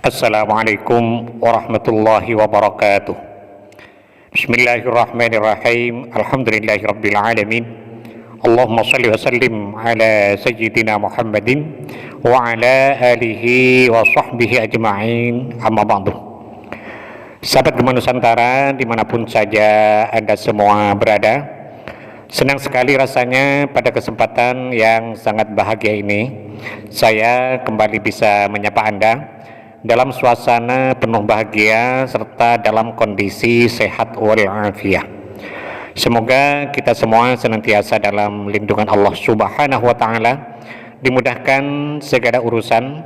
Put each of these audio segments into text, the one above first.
Assalamualaikum warahmatullahi wabarakatuh. Bismillahirrahmanirrahim. Alhamdulillahirabbil alamin. Allahumma shalli wa sallim ala sayyidina Muhammadin wa ala alihi wa sahbihi ajma'in. Amma ba'du. Sahabat Gema Nusantara dimanapun saja Anda semua berada, senang sekali rasanya pada kesempatan yang sangat bahagia ini saya kembali bisa menyapa Anda dalam suasana penuh bahagia serta dalam kondisi sehat walafiat. Semoga kita semua senantiasa dalam lindungan Allah Subhanahu wa taala, dimudahkan segala urusan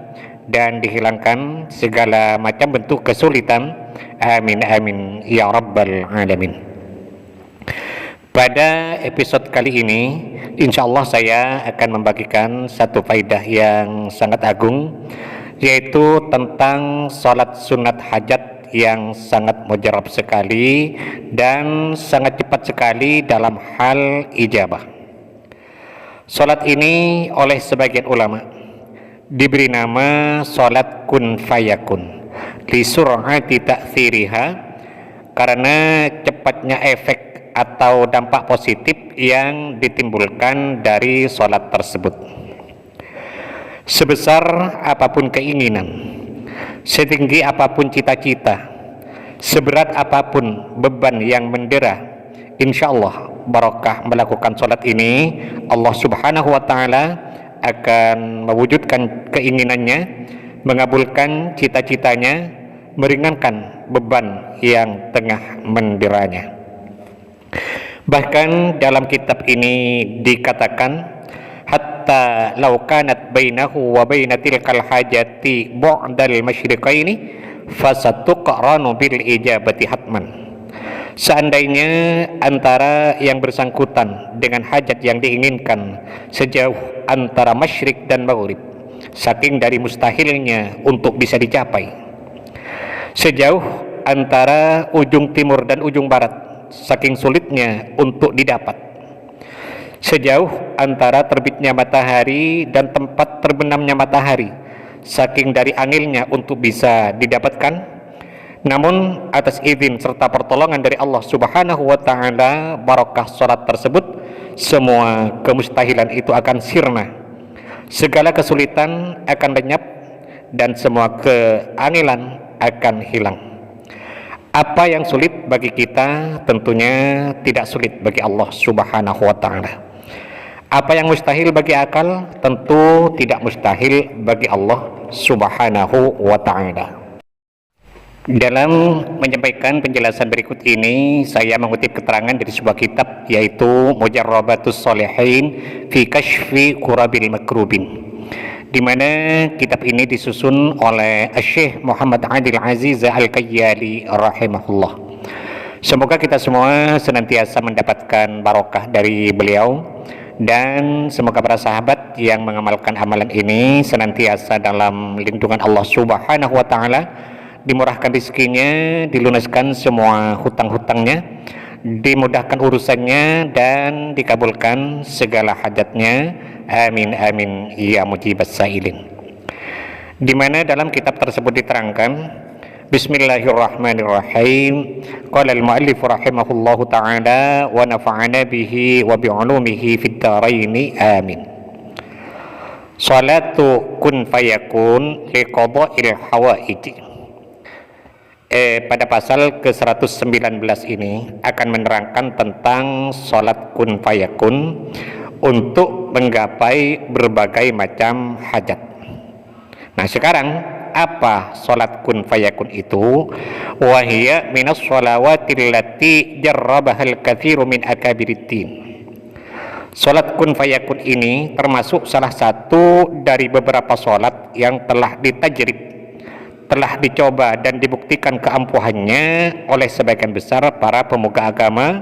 dan dihilangkan segala macam bentuk kesulitan. Amin amin ya rabbal alamin. Pada episode kali ini, insya Allah saya akan membagikan satu faedah yang sangat agung, yaitu tentang sholat sunat hajat yang sangat mujarab sekali dan sangat cepat sekali dalam hal ijabah. Sholat ini oleh sebagian ulama diberi nama sholat kun fayakun li sur'ati ta'thiriha, karena cepatnya efek atau dampak positif yang ditimbulkan dari sholat tersebut. Sebesar apapun keinginan, setinggi apapun cita-cita, seberat apapun beban yang mendera, insya Allah barokah melakukan sholat ini, Allah Subhanahu wa ta'ala akan mewujudkan keinginannya, mengabulkan cita-citanya, meringankan beban yang tengah menderanya. Bahkan dalam kitab ini dikatakan, hatta law kanat bainahu wa baina tilkal hajati bu'dal masyriqaini fasatuqranu bil ijabati hatman. Seandainya antara yang bersangkutan dengan hajat yang diinginkan sejauh antara masyrik dan maghrib, saking dari mustahilnya untuk bisa dicapai, sejauh antara ujung timur dan ujung barat, saking sulitnya untuk didapat, sejauh antara terbitnya matahari dan tempat terbenamnya matahari, saking dari anilnya untuk bisa didapatkan. Namun atas izin serta pertolongan dari Allah Subhanahu wa ta'ala, barokah sholat tersebut, semua kemustahilan itu akan sirna, segala kesulitan akan lenyap, dan semua keanilan akan hilang. Apa yang sulit bagi kita tentunya tidak sulit bagi Allah Subhanahu wa ta'ala. Apa yang mustahil bagi akal tentu tidak mustahil bagi Allah Subhanahu wa ta'ala. Dalam menyampaikan penjelasan berikut ini, saya mengutip keterangan dari sebuah kitab, yaitu Mujarrabatus Shalihin fi Kashfi Kurabil Makrubin, di mana kitab ini disusun oleh Syekh Muhammad Adil Aziz Al-Kayyali rahimahullah. Semoga kita semua senantiasa mendapatkan barokah dari beliau, dan semoga para sahabat yang mengamalkan amalan ini senantiasa dalam lindungan Allah Subhanahu wa ta'ala, dimurahkan rezekinya, dilunaskan semua hutang-hutangnya, dimudahkan urusannya, dan dikabulkan segala hajatnya. Amin amin ya mujibas sa'ilin. Di mana dalam kitab tersebut diterangkan, Bismillahirrahmanirrahim. Qala al-muallif rahimahullahu ta'ala wa nafa'ana bihi wa bi'ulumihi fid dharaini amin. Salatu kun fayakun liqada'il hawaij. Pada pasal ke-119 ini akan menerangkan tentang sholat kun fayakun untuk menggapai berbagai macam hajat. Nah, sekarang apa sholat kun fayakun itu? Wahiyya minas sholawatil lati jarrabahal kathiru min akabiriddin. Sholat kun fayakun ini termasuk salah satu dari beberapa sholat yang telah ditajrib, telah dicoba dan dibuktikan keampuhannya oleh sebagian besar para pemuka agama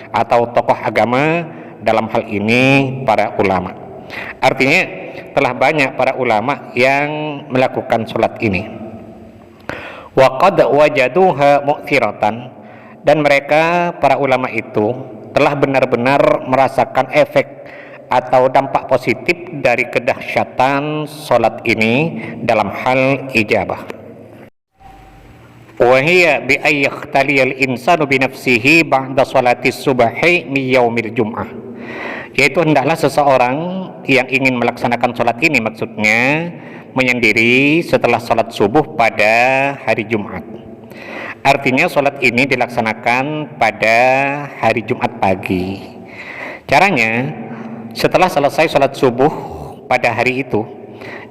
atau tokoh agama, dalam hal ini para ulama. Artinya telah banyak para ulama yang melakukan sholat ini. Wa qad wajaduha mu'thiratan, dan mereka para ulama itu telah benar-benar merasakan efek atau dampak positif dari kedahsyatan sholat ini dalam hal ijabah. wa hiya bi ay yakhtaliyal insanu bi nafsihi ba'da salati subhi min yaumil jum'ah, yaitu hendaklah seseorang yang ingin melaksanakan sholat ini, maksudnya menyendiri setelah sholat subuh pada hari Jumat. Artinya sholat ini dilaksanakan pada hari Jumat pagi. Caranya, setelah selesai sholat subuh pada hari itu,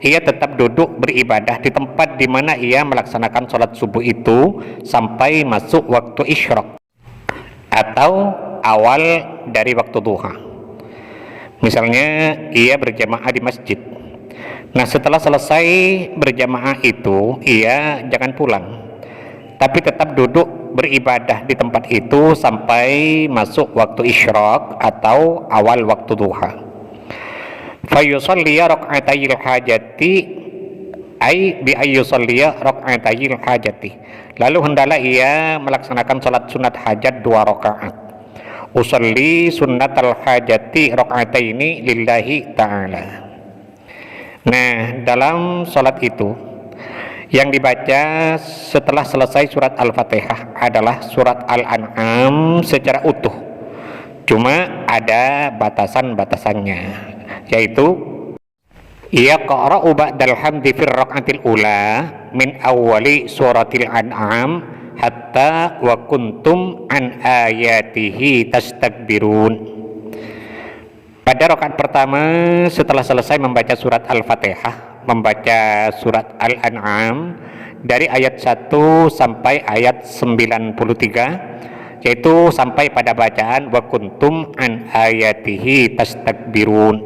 ia tetap duduk beribadah di tempat di mana ia melaksanakan sholat subuh itu sampai masuk waktu isyraq atau awal dari waktu duha. Misalnya ia berjamaah di masjid. Nah, setelah selesai berjamaah itu, ia jangan pulang, tapi tetap duduk beribadah di tempat itu sampai masuk waktu isyraq atau awal waktu duha. Fayusalliya rak'atayil hajati ay bi ayyusalliya rak'atayil hajati. Lalu hendaklah ia melaksanakan salat sunat hajat 2 rakaat. Usalli sunnatal hajati rak'ataini lillahi ta'ala. Nah, dalam salat itu yang dibaca setelah selesai surat Al-Fatihah adalah surat Al-An'am secara utuh. Cuma ada batasan-batasannya, yaitu yaqra'u ba'dal hamdi fir rak'atil ula min awwali suratil An'am hatta wa kuntum an ayatihi tastakbirun. Pada rakaat pertama setelah selesai membaca surat Al-Fatihah, membaca surat Al-An'am dari ayat 1 sampai ayat 93, yaitu sampai pada bacaan wa kuntum an ayatihi tastakbirun.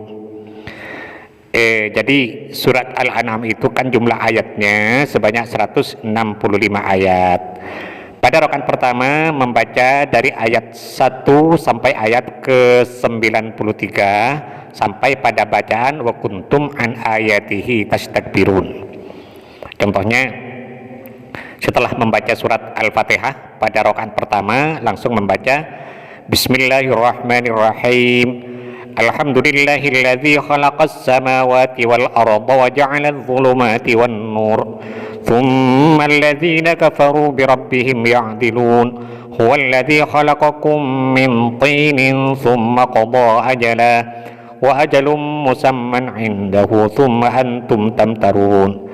Jadi surat Al-An'am itu kan jumlah ayatnya sebanyak 165 ayat. Pada rakaat pertama membaca dari ayat 1 sampai ayat ke-93 sampai pada bacaan wa kuntum an ayatihi tastakbirun. Contohnya, setelah membaca surat Al-Fatihah pada rakaat pertama langsung membaca Bismillahirrahmanirrahim. Alhamdulillahilladzi khalaqas samawati wal arda wa ja'alal dhulumati wan nur. Thumma alladhina kafaru bi rabbihim ya'dilun. Huwallazi khalaqakum min tinin thumma qada ajala wa ajalum musamman 'indahu thumma antum tamtarun.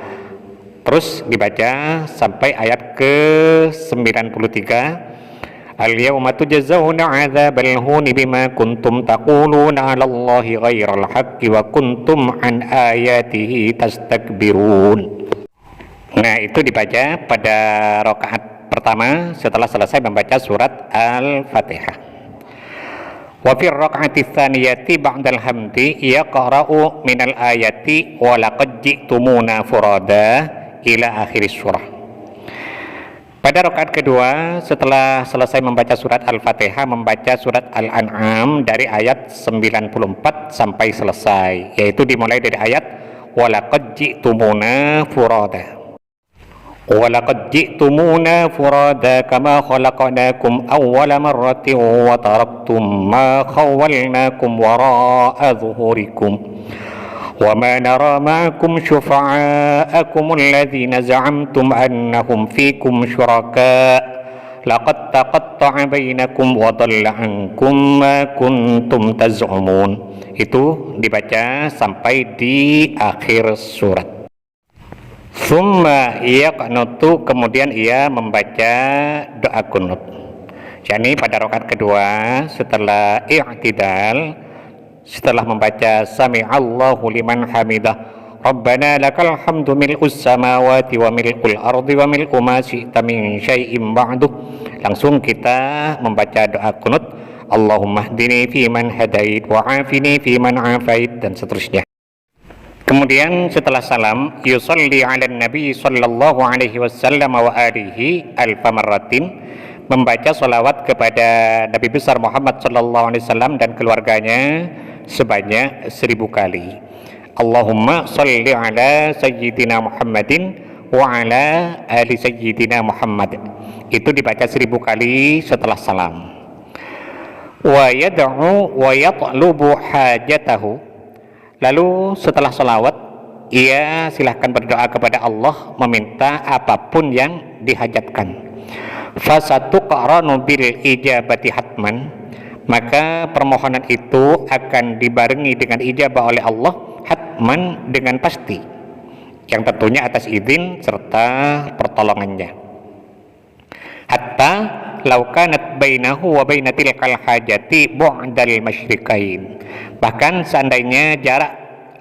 Terus dibaca sampai ayat ke-93. Al-yawma tujzauna 'adzabal huni bima kuntum taquluna 'alallahi ghairal haqqi wa kuntum an ayatihi tastakbirun. Nah, itu dibaca pada rakaat pertama setelah selesai membaca surat Al-Fatihah. Wa fi raka'ati tsaniyati ba'dal hamdi yaqra'u minal ayati wa laqad ji'tumuna furada ila akhir surah. Pada rakaat kedua setelah selesai membaca surat Al-Fatihah membaca surat Al-An'am dari ayat 94 sampai selesai, yaitu dimulai dari ayat wa laqad ji'tumuna furada. Wa laqad ji'tumuna furada kama khalaqnakum awwala marratin wa taraktum ma khawwalnakum wara'a dhuhurikum. وَمَا نَرَى مَعَكُمْ شُفَعَاءَكُمُ الَّذِينَ زَعَمْتُمْ أَنَّهُمْ فِيكُمْ شُرَكَاءُ لَقَدْ تَقَطَّعَ بَيْنَكُمْ وَضَلَّ عَنكُمْ مَا كُنْتُمْ تَزْعُمُونَ. Itu dibaca sampai di akhir surat. Tsumma yaqnutu, kemudian ia membaca doa kunut. Yani pada rakaat kedua setelah i'tidal, setelah membaca sami'allahu liman hamidah rabbana lakal hamdu mil'us samawati wa mil'ul ardi wa mil'u ma syi'ta min syai'im ba'du, langsung kita membaca doa kunut Allahumma hdini fi man hadait wa afini fi man afait, dan seterusnya. Kemudian setelah salam yusalli 'alan nabi sallallahu alaihi wasallam wa alihi alfa marratin, membaca salawat kepada Nabi besar Muhammad sallallahu alaihi wasallam dan keluarganya sebanyak 1000 kali. Allahumma salli ala sayyidina Muhammadin wa ala ali sayyidina Muhammad. Itu dibaca 1000 kali setelah salam. Wa yad'u wa yatlubu hajatahu. Lalu setelah salawat ia silahkan berdoa kepada Allah meminta apapun yang dihajatkan. Fasatuqranu bil ijabati hatman, maka permohonan itu akan dibarengi dengan ijabah oleh Allah hatman, dengan pasti, yang tentunya atas izin serta pertolongannya. Hatta law kanat bainahu wa baina tilkal hajati bu'dal masyriqain, bahkan seandainya jarak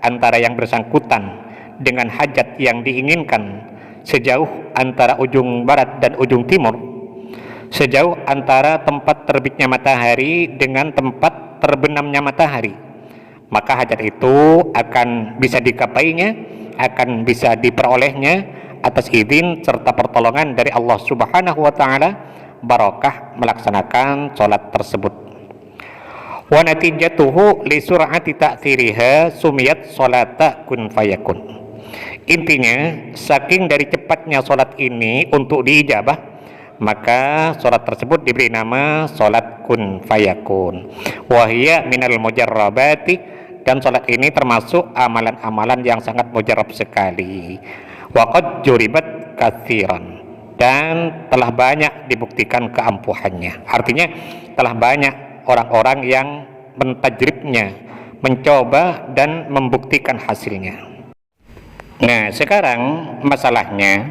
antara yang bersangkutan dengan hajat yang diinginkan sejauh antara ujung barat dan ujung timur, sejauh antara tempat terbitnya matahari dengan tempat terbenamnya matahari, maka hajat itu akan bisa digapainya, akan bisa diperolehnya atas izin serta pertolongan dari Allah Subhanahu wa taala, barakah melaksanakan sholat tersebut. Wa natijatuhu li sur'ati ta'thiriha sumiyat sholata kun fayakun. Intinya, saking dari cepatnya sholat ini untuk diijabah, maka sholat tersebut diberi nama sholat kun fayakun. Wahia minal mujarrabati, dan sholat ini termasuk amalan-amalan yang sangat mujarab sekali. Waqad juribat katsiran, dan telah banyak dibuktikan keampuhannya. Artinya telah banyak orang-orang yang mentajribnya, mencoba dan membuktikan hasilnya. Nah, sekarang masalahnya,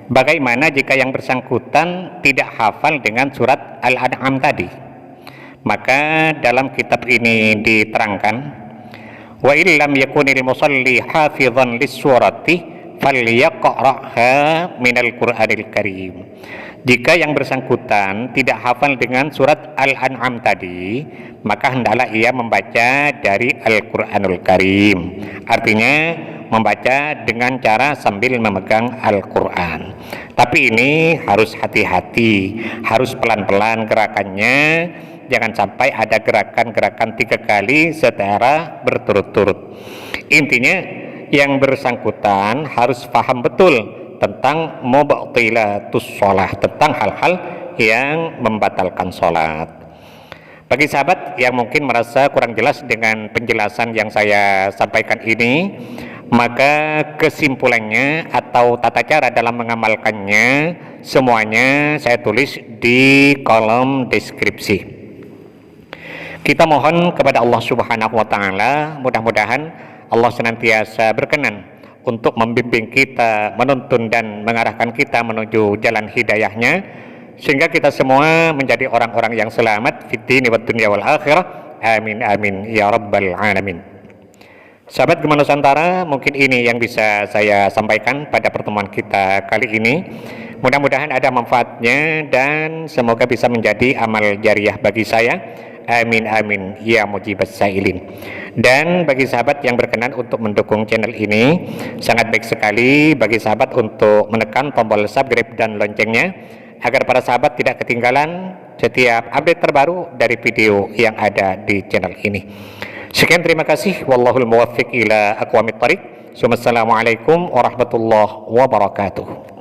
bagaimana jika yang bersangkutan tidak hafal dengan surat Al-An'am tadi? Maka dalam kitab ini diterangkan, wa illam yakunil musalli hafizan lis-surati falyaqra'ha minal Qur'anil Karim. Jika yang bersangkutan tidak hafal dengan surat Al-An'am tadi, maka hendaklah ia membaca dari Al-Quranul Karim. Artinya membaca dengan cara sambil memegang Al-Quran. Tapi ini harus hati-hati, harus pelan-pelan gerakannya. Jangan sampai ada gerakan-gerakan 3 kali secara berturut-turut. Intinya yang bersangkutan harus paham betul tentang mubtilatus shalah, tentang hal-hal yang membatalkan sholat. Bagi sahabat yang mungkin merasa kurang jelas dengan penjelasan yang saya sampaikan ini, maka kesimpulannya atau tata cara dalam mengamalkannya semuanya saya tulis di kolom deskripsi. Kita mohon kepada Allah Subhanahu wa taala, mudah-mudahan Allah senantiasa berkenan untuk membimbing kita, menuntun dan mengarahkan kita menuju jalan hidayahnya, sehingga kita semua menjadi orang-orang yang selamat fid dini wad dunya wal akhirah. Amin amin ya rabbal alamin. Sahabat Gema Nusantara, mungkin ini yang bisa saya sampaikan pada pertemuan kita kali ini. Mudah-mudahan ada manfaatnya dan semoga bisa menjadi amal jariah bagi saya. Amin amin ya mujibas sailin. Dan bagi sahabat yang berkenan untuk mendukung channel ini, sangat baik sekali bagi sahabat untuk menekan tombol subscribe dan loncengnya, agar para sahabat tidak ketinggalan setiap update terbaru dari video yang ada di channel ini. Sekian, terima kasih. Wallahul muwaffiq ila aqwamit thariq. Wassalamualaikum warahmatullahi wabarakatuh.